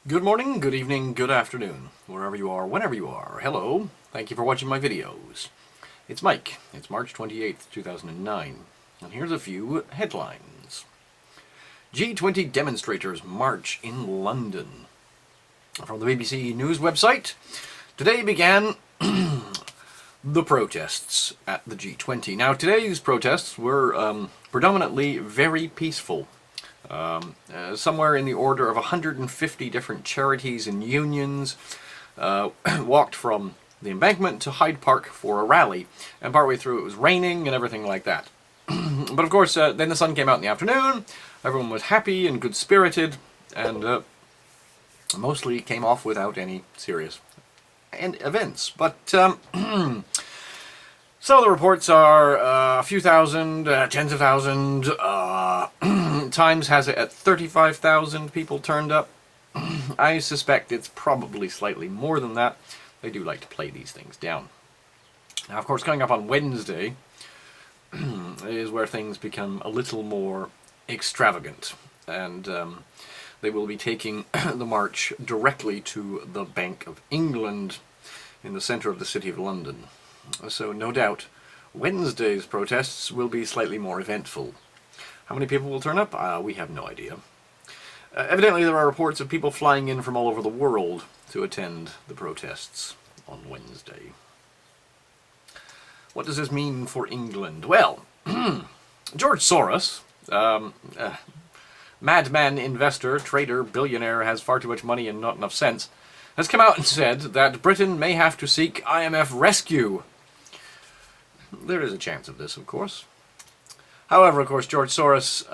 Good morning, good evening, good afternoon, wherever you are, whenever you are. Hello, thank you for watching my videos. It's Mike. It's March 28th, 2009, and here's a few headlines. G20 demonstrators march in London. From the BBC News website, today began the protests at the G20. Now, today's protests were predominantly very peaceful. Somewhere in the order of 150 different charities and unions walked from the embankment to Hyde Park for a rally, and partway through it was raining and everything like that. But of course, then the sun came out in the afternoon, everyone was happy and good-spirited, and mostly came off without any serious events. But so the reports are a few thousand, tens of thousands, Times has it at 35,000 people turned up. I suspect it's probably slightly more than that. They do like to play these things down. Now, of course, coming up on Wednesday is where things become a little more extravagant, and they will be taking the march directly to the Bank of England in the centre of the City of London. So no doubt Wednesday's protests will be slightly more eventful. How many people will turn up? We have no idea. Evidently there are reports of people flying in from all over the world to attend the protests on Wednesday. What does this mean for England? Well, George Soros, madman, investor, trader, billionaire, has far too much money and not enough sense, has come out and said that Britain may have to seek IMF rescue. There is a chance of this, of course. However, of course, George Soros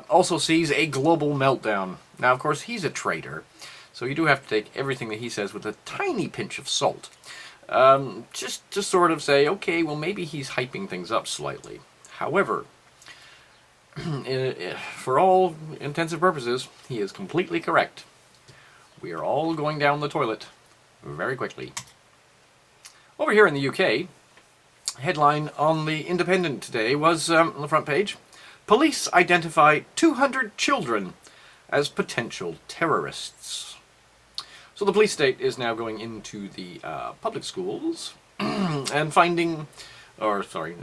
also sees a global meltdown. Now, of course, he's a trader, so you do have to take everything that he says with a tiny pinch of salt. Just to sort of say, okay, well, maybe he's hyping things up slightly. However, for all intents and purposes, he is completely correct. We are all going down the toilet very quickly. Over here in the UK, headline on the Independent today was, on the front page, police identify 200 children as potential terrorists. So the police state is now going into the public schools and finding, or sorry,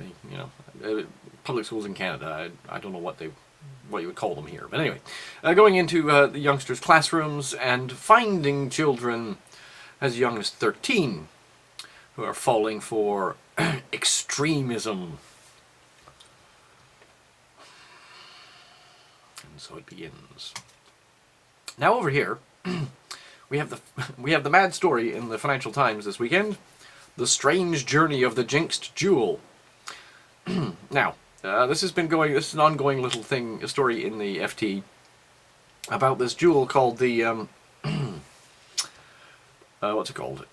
public schools in Canada. I don't know what you would call them here, but anyway, going into the youngsters' classrooms and finding children as young as 13 who are falling for extremism. And so it begins. Now over here, we have the mad story in the Financial Times this weekend, the strange journey of the jinxed jewel. Now, this is an ongoing little thing, a story in the FT about this jewel called the what's it called?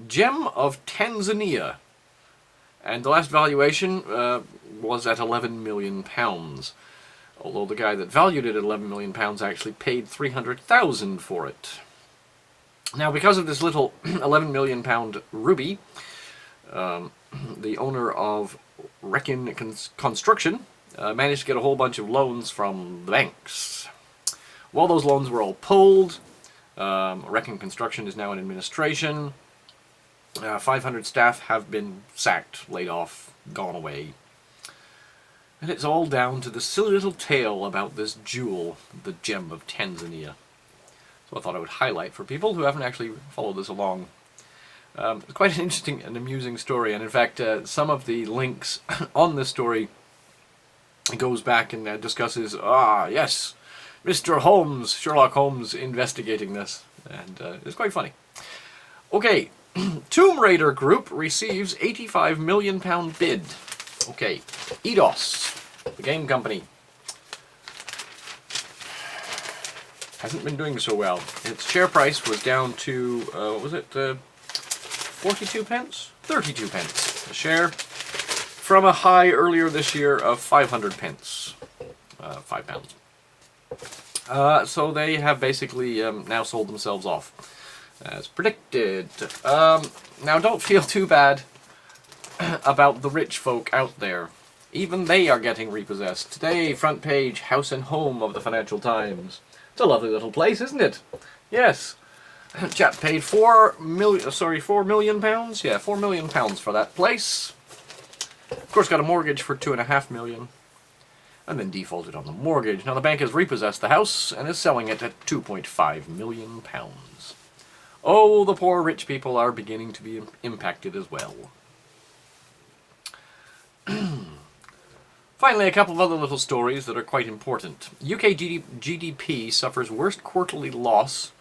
Gem of Tanzania, and the last valuation was at £11 million, although the guy that valued it at £11 million actually paid $300,000 for it. Now, because of this little £11 million ruby, the owner of Reckon Construction managed to get a whole bunch of loans from the banks. Well, those loans were all pulled. Reckon Construction is now in administration. 500 staff have been sacked, laid off, gone away. And it's all down to the silly little tale about this jewel, the Gem of Tanzania. So I thought I would highlight for people who haven't actually followed this along. It's quite an interesting and amusing story, and in fact, some of the links on this story goes back and discusses, yes, Mr. Holmes, Sherlock Holmes, investigating this, and it's quite funny. Okay. Tomb Raider Group receives £85 million bid. Okay, Eidos, the game company, hasn't been doing so well. Its share price was down to, what was it, 42 pence? 32 pence a share, from a high earlier this year of 500 pence, £5. So they have basically now sold themselves off, as predicted. Now, don't feel too bad about the rich folk out there. Even they are getting repossessed. Today, front page, house and home of the Financial Times. It's a lovely little place, isn't it? Yes. Chap paid £4 million pounds? Yeah, £4 million for that place. Of course, got a mortgage for £2.5 million. And then defaulted on the mortgage. Now the bank has repossessed the house and is selling it at £2.5 million. Oh, the poor rich people are beginning to be impacted as well. Finally, a couple of other little stories that are quite important. UK GDP suffers worst quarterly loss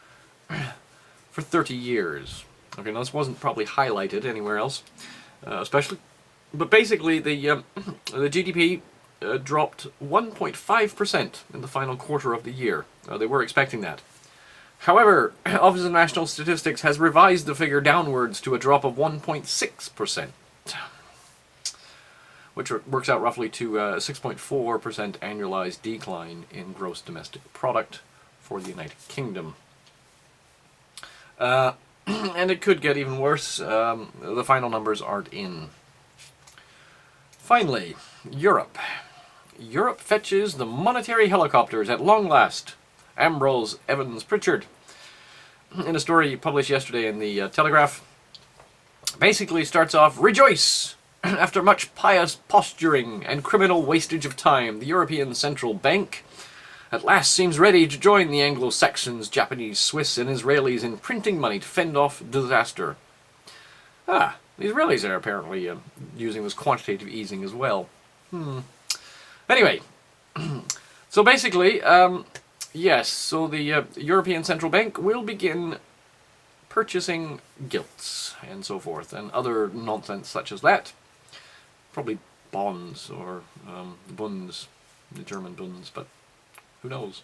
for 30 years. Okay, now this wasn't probably highlighted anywhere else, especially, but basically the GDP dropped 1.5% in the final quarter of the year. They were expecting that. However, Office of National Statistics has revised the figure downwards to a drop of 1.6%, which works out roughly to a 6.4% annualized decline in gross domestic product for the United Kingdom. And it could get even worse. The final numbers aren't in. Finally, Europe. Europe fetches the monetary helicopters at long last. Ambrose Evans Pritchard, in a story published yesterday in the Telegraph, basically starts off, "Rejoice! After much pious posturing and criminal wastage of time, the European Central Bank at last seems ready to join the Anglo-Saxons, Japanese, Swiss and Israelis in printing money to fend off disaster." The Israelis are apparently using this quantitative easing as well. Anyway, so basically, yes, so the European Central Bank will begin purchasing gilts and so forth, and other nonsense such as that. Probably bonds or bunds, the German bunds, but who knows.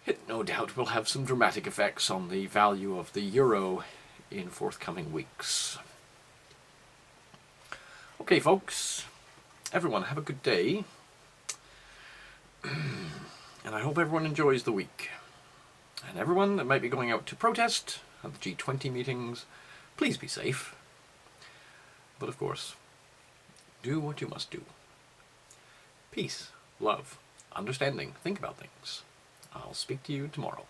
It no doubt will have some dramatic effects on the value of the euro in forthcoming weeks. Okay, folks, everyone have a good day. And I hope everyone enjoys the week. And everyone that might be going out to protest at the G20 meetings, please be safe. But of course, do what you must do. Peace, love, understanding, think about things. I'll speak to you tomorrow.